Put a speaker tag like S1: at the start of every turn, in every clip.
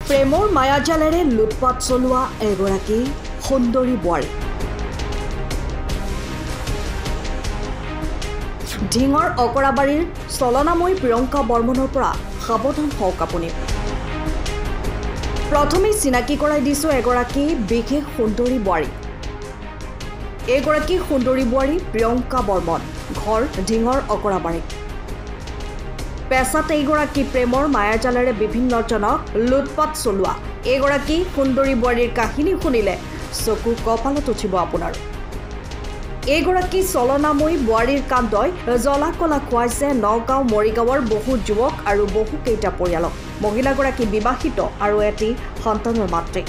S1: প্ৰেমৰ মায়াজালেৰে লুটপাট চলোৱা এগৰাকী সুন্দৰী বোৱাৰী। ঢিঙৰ অকৰাবাৰীৰ চলনাময়ী প্ৰিয়ংকা বৰ্মনৰ পৰা সাৱধান হওক আপুনি। প্ৰথমে চিনাকি কৰাই দিছো এগৰাকী বিশেষ সুন্দৰী বোৱাৰী। এগৰাকী সুন্দৰী বোৱাৰী প্ৰিয়ংকা বৰ্মন, ঘৰ ঢিঙৰ অকৰাবাৰী। পেছাত এইগৰাকী প্ৰেমৰ মায়াজালেৰে বিভিন্নজনক লুটপাট চলোৱা এগৰাকী সুন্দৰী বোৱাৰীৰ কাহিনী শুনিলে চকু কপালত উঠিব আপোনাৰ। এগৰাকী চলনাময়ী বোৱাৰীৰ কাণ্ডই জ্বলা কলা খুৱাইছে নগাঁও মৰিগাঁৱৰ বহু যুৱক আৰু বহুকেইটা পৰিয়ালক। মহিলাগৰাকী বিবাহিত আৰু এটি সন্তানৰ মাতৃ।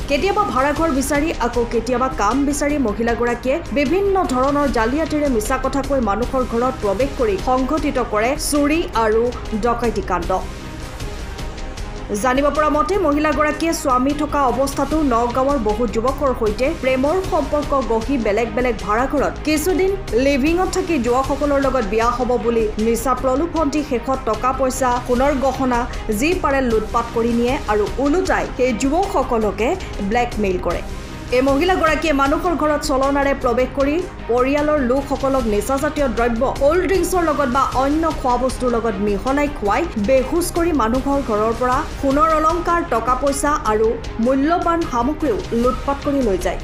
S1: কেতিয়াবা ভাড়াঘৰ বিচাৰি আকৌ কেতিয়াবা কাম বিচাৰি মহিলাগৰাকীয়ে বিভিন্ন ধৰণৰ জালিয়াতিৰে মিছা কথা কৈ মানুহৰ ঘৰত প্ৰৱেশ কৰি সংঘটিত কৰে চুৰি আৰু ডকাইতি কাণ্ড। জানিব পৰা মতে মহিলাগৰাকীয়ে স্বামী থকা অৱস্থাতো নগাঁৱৰ বহু যুৱকৰ সৈতে প্ৰেমৰ সম্পৰ্ক গঢ়ি বেলেগ বেলেগ ভাড়াঘৰত কিছুদিন লিভিঙত থাকি যুৱকসকলৰ লগত বিয়া হ'ব বুলি মিছা প্ৰলোভন দি শেষত টকা পইচা সোণৰ গহনা যি পাৰে লুটপাট কৰি নিয়ে আৰু ওলোটাই সেই যুৱকসকলকে ব্লেকমেইল কৰে। এই মহিলাগৰাকীয়ে মানুহৰ ঘৰত চলনাৰে প্ৰৱেশ কৰি পৰিয়ালৰ লোকসকলক নিচাজাতীয় দ্ৰব্য কোল্ড ড্ৰিংকছৰ লগত বা অন্য খোৱা বস্তুৰ লগত মিহলাই খুৱাই বেহুচ কৰি মানুহৰ ঘৰৰ পৰা সোণৰ অলংকাৰ টকা পইচা আৰু মূল্যৱান সামগ্ৰীও লুটপাট কৰি লৈ যায়।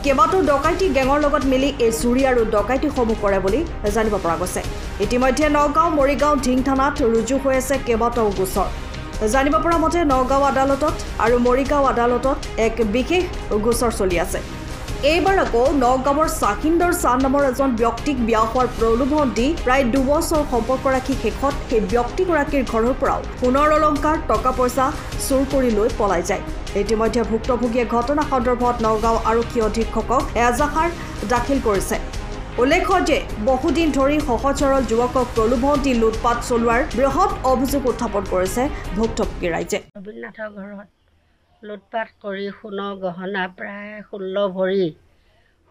S1: কেইবাটাও ডকাইতি গেঙৰ লগত মিলি এই চুৰি আৰু ডকাইতিসমূহ কৰে বুলি জানিব পৰা গৈছে। ইতিমধ্যে নগাঁও মৰিগাঁও ঢিং থানাত ৰুজু হৈ আছে কেইবাটাও গোচৰ। জানিব পৰা মতে নগাঁও আদালতত আৰু মৰিগাঁও আদালতত এক বিশেষ গোচৰ চলি আছে। এইবাৰ আকৌ নগাঁৱৰ চাহিন্দৰ চান নামৰ এজন ব্যক্তিক বিয়া হোৱাৰ প্ৰলোভন দি প্ৰায় 2 বছৰ সম্পৰ্ক ৰাখি শেষত সেই ব্যক্তিগৰাকীৰ ঘৰৰ পৰাও সোণৰ অলংকাৰ টকা পইচা চুৰ কৰি লৈ পলাই যায়। ইতিমধ্যে ভুক্তভোগীয়ে ঘটনা সন্দৰ্ভত নগাঁও আৰক্ষী অধীক্ষকক এজাহাৰ দাখিল কৰিছে। উল্লেখ্য যে বহুদিন ধৰি সহজ সৰল যুৱকক প্ৰলোভন দি লুটপাট চলোৱাৰ বৃহৎ অভিযোগ উত্থাপন কৰিছে ভুক্তভোগী ৰাইজে।
S2: ৰবীন্দ্ৰনাথৰ ঘৰত লুটপাট কৰি সোণৰ গহনা প্ৰায় 16 ভৰি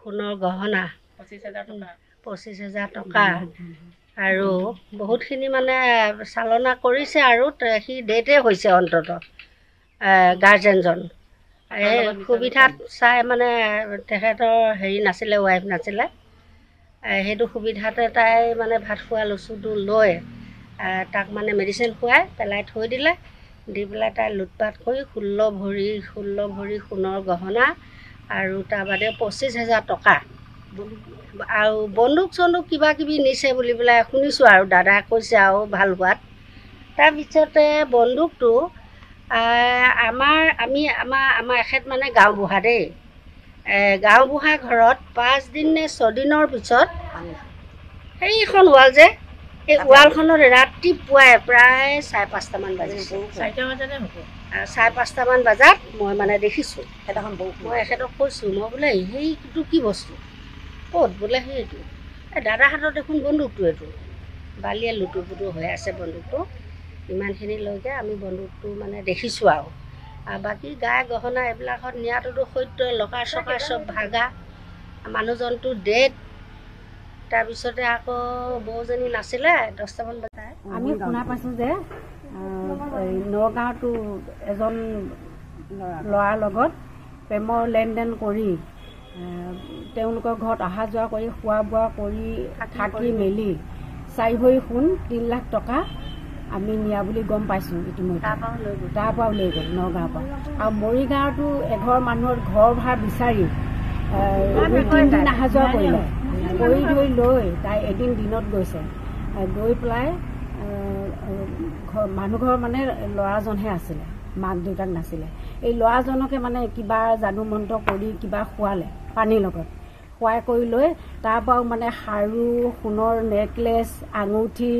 S2: সোণৰ গহনা 25,000 টকা আৰু বহুতখিনি মানে চালনা কৰিছে আৰু সি ডেটে হৈছে অন্ততঃ গাৰ্জেনজন এই সুবিধাত চাই মানে তেখেতৰ হেৰি নাছিলে, ৱাইফ নাছিলে, সেইটো সুবিধাতে তাই মানে ভাত খোৱা লচুটো লৈ তাক মানে মেডিচিন খুৱাই পেলাই থৈ দিলে। দি পেলাই তাই লুটপাট কৰি 16 ভৰি সোণৰ গহনা আৰু তাৰ বাদে 25,000 টকা আৰু বন্দুক চন্দুক কিবা কিবি নিছে বুলি পেলাই শুনিছোঁ আৰু দাদাই কৈছে আৰু ভাল হোৱাত। তাৰপিছতে বন্দুকটো আমাৰ এখেত মানে গাঁওবুঢ়া দেই, গাঁওবুঢ়া ঘৰত 5 দিন নে 6 দিনৰ পিছত সেইখন ৱাল যে এই ৱালখনত ৰাতিপুৱাই প্ৰায় 5:30মান বাজিছে, 5:30মান বজাত মই মানে দেখিছোঁ। মই এখেতক কৈছোঁ, মই বোলে সেইটো কি বস্তু ক'ত? বোলে সেইটো এই দাদাহঁতৰ দেখোন বন্দুকটো, এইটো বালিয়ে লুটু পুটু হৈ আছে বন্দুকটো। ইমানখিনিলৈকে আমি বন্দুকটো মানে দেখিছোঁ আৰু বাকী গাই গহনা এইবিলাকত নিয়াটোতো সত্য, লকাৰ চকাৰ চব ভাগা, মানুহজনটো ডেড। তাৰপিছতে আকৌ বৌজনী নাছিলে 10টামান বজাত
S3: আমি শুনা পাইছোঁ যে নগাঁৱতো এজন ল'ৰাৰ লগত প্ৰেমৰ লেনদেন কৰি তেওঁলোকৰ ঘৰত অহা যোৱা কৰি খোৱা বোৱা কৰি থাকি মেলি 4 ভৰি সোণ 3 লাখ টকা আমি নিয়া বুলি গম পাইছোঁ। ইতিমধ্যে তাৰ পৰাও লৈ গ'ল নগাঁৱৰ পৰা। আৰু মৰিগাঁৱতো এঘৰ মানুহৰ ঘৰ ভাড়া বিচাৰি 2-3 দিন অহা যোৱা কৰিলে, কৰি ধৰি লৈ তাই এদিন দিনত গৈছে, গৈ পেলাই মানুহ ঘৰ মানে ল'ৰাজনহে আছিলে, মাক দেউতাক নাছিলে। এই ল'ৰাজনকে মানে কিবা যাদু মন্ত্ৰ কৰি কিবা খোৱালে পানীৰ লগত, খুৱাই কৰি লৈ তাৰ পৰাও মানে সাৰু, সোণৰ নেকলেছ, আঙুঠি,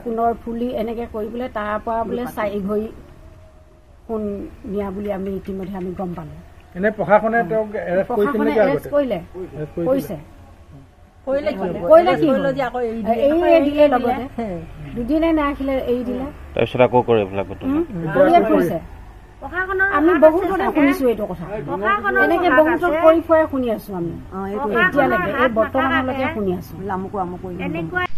S3: সোণৰ ফুলি এনেকৈ কৰি পেলাই তাৰ পৰা বোলে 4 ভৰি সোণ নিয়া বুলি আমি ইতিমধ্যে আমি গম পালোঁ। প্ৰশাসনে এৰেষ্ট কৰিলে, কৰিছে। দিলে লগতে 2 দিনে নাৰাখিলে, এৰি দিলে।
S4: তাৰপিছত আকৌ কৰে এইবিলাক
S3: আমি বহুততে শুনিছোঁ এইটো কথা, এনেকৈ বহুতত কৰি ফুৰাই শুনি আছোঁ আমি এতিয়ালৈকে, এই বৰ্তমানলৈকে শুনি আছোঁ।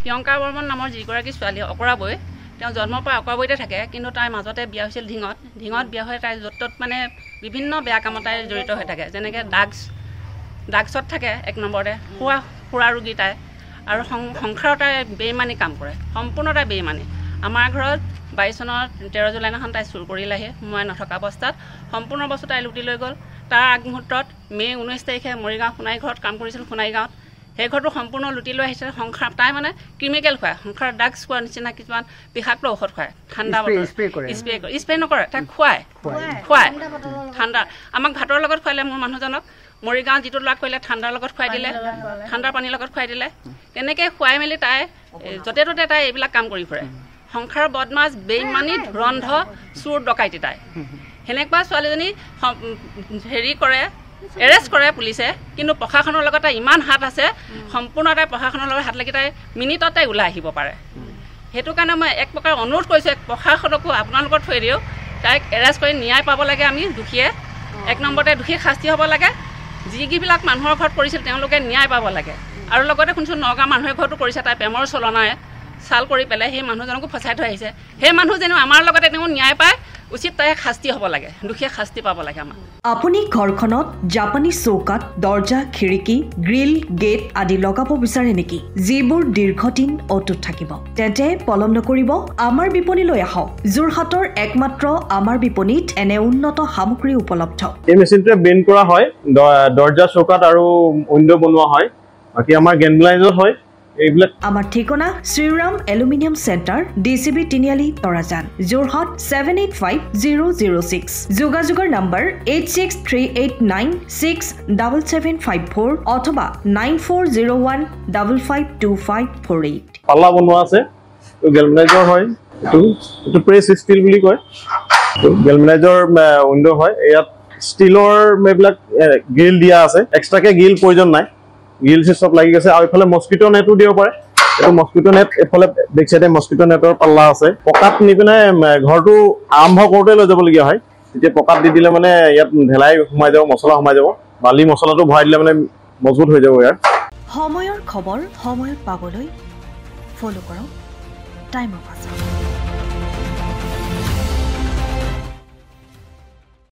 S5: প্ৰিয়ংকা বৰ্মন নামৰ যিগৰাকী ছোৱালী অকৰাবৈ,
S4: তেওঁ জন্মৰ পৰা অকবৈতে থাকে কিন্তু তাই মাজতে বিয়া হৈছিল ঢিঙত বিয়া হৈ তাই য'ত ত'ত মানে বিভিন্ন বেয়া কামত তাই জড়িত হৈ থাকে যেনেকৈ ড্ৰাগছত থাকে 1 নম্বৰতে সুৰা ৰোগী তাই আৰু সংসাৰত তাই বেইমানি কাম কৰে সম্পূৰ্ণ তাই বেইমানি আমাৰ ঘৰত 22 চনৰ 13 জুলাইনাখন তাই চুৰ কৰিলেহে মই নথকা অৱস্থাত সম্পূৰ্ণ বস্তু তাই লুটি লৈ গ'ল তাৰ আগমুহূৰ্তত মে' 19 তাৰিখে মৰিগাঁও সোণাই ঘৰত কাম কৰিছিল সোণাইগাঁৱত সেই ঘৰটো সম্পূৰ্ণ লুটি লৈ আহিছে সংসাৰ তাই মানে কেমিকেল খুৱায় সংসাৰত ড্ৰাগছ খোৱাৰ নিচিনা কিছুমান বিষাক্ত ঔষধ খুৱায় ঠাণ্ডা বটল স্প্ৰে নকৰে তাই খুৱায় ঠাণ্ডা আমাক ভাতৰ লগত খুৱালে মোৰ মানুহজনক মৰিগাঁও যিটো ল'ৰাক কৰিলে ঠাণ্ডাৰ লগত খুৱাই দিলে ঠাণ্ডাৰ পানীৰ লগত খুৱাই দিলে তেনেকৈ খুৱাই মেলি তাই য'তে ত'তে তাই এইবিলাক কাম কৰি ফুৰে সংসাৰৰ বদমাছ বেইমানি ধুৰন্ধ চোৰ ডকাইতি তাই সেনেকুৱা ছোৱালীজনী হেৰি কৰে এৰেষ্ট কৰে পুলিচে কিন্তু প্ৰশাসনৰ লগত তাই ইমান হাত আছে সম্পূৰ্ণ তাই প্ৰশাসনৰ লগত হাত লাগি তাই মিনিটত তাই ওলাই আহিব পাৰে সেইটো কাৰণে মই এক প্ৰকাৰ অনুৰোধ কৰিছোঁ প্ৰশাসনকো আপোনালোকৰ থৈ দিওঁ তাইক এৰেষ্ট কৰি ন্যায় পাব লাগে আমি দোষীয়ে 1 নম্বৰতে দোষী শাস্তি হ'ব লাগে যিবিলাক মানুহৰ ঘৰত কৰিছিল তেওঁলোকে ন্যায় পাব লাগে আৰু লগতে শুনিছোঁ নগাঁও মানুহৰ ঘৰতো কৰিছে তাই প্ৰেমৰ চলনাৰে চাল কৰি পেলাই সেই মানুহজনকো ফচাই থৈ আহিছে সেই মানুহ যেন আমাৰ লগতে তেওঁ ন্যায় পায় উচিত তাই শাস্তি হ'ব লাগে দোষীয়ে শাস্তি পাব লাগে আমাৰ
S1: আপুনি ঘৰখনত জাপানী চৌকাত দৰ্জা খিৰিকী গ্ৰিল গেট আদি লগাব বিচাৰে নেকি যিবোৰ দীৰ্ঘদিন অটুট থাকিব তেন্তে পলম নকৰিব আমাৰ বিপণীলৈ আহক যোৰহাটৰ একমাত্ৰ আমাৰ বিপণীত এনে উন্নত সামগ্ৰী উপলব্ধ
S5: এই মেচিনটোৱে বেণ্ড কৰা হয় দৰ্জা চৌকাত আৰু উইণ্ডো বনোৱা হয় বাকি আমাৰ গেনলাইজত হয় এইবিলাক
S1: আমাৰ ঠিকনা শ্ৰীৰাম এলুমিনিয়াম চেণ্টাৰ ডিচিবি তিনিআলি তৰাজান যোৰহাট 785006 যোগাযোগৰ নম্বৰ 8638967754 অথবা 9401552548
S5: পাল্লা বনোৱা আছে গেলমেনাইজৰ হয় এইটো প্ৰেছ ষ্টিল বুলি কয় গেলমেনাইজৰ উইণ্ডো হয় ইয়াত ষ্টিলৰ এইবিলাক গ্ৰিল দিয়া আছে এক্সট্ৰাকে গ্ৰিল প্ৰয়োজন নাই গ্ৰিল সিস্টম লাগি গৈছে আৰু ইফালে মস্কিটো নেটো দিব পাৰে এইটো মস্কিটো নেট এফালে বেক সাইডে মস্কিটো নেটৰ পাল্লা আছে পকাত নি পিনে ঘৰটো আৰম্ভ কৰোঁতে লৈ যাবলগীয়া হয় তেতিয়া পকাত দি দিলে মানে ইয়াত ঢেলাই সোমাই যাব মছলা সোমাই যাব বালি মছলাটো ভৰাই দিলে মানে মজবুত হৈ যাব ইয়াৰ
S1: সময়ৰ খবৰ সময়ত পাবলৈ ফলো কৰক টাইম অফ আছে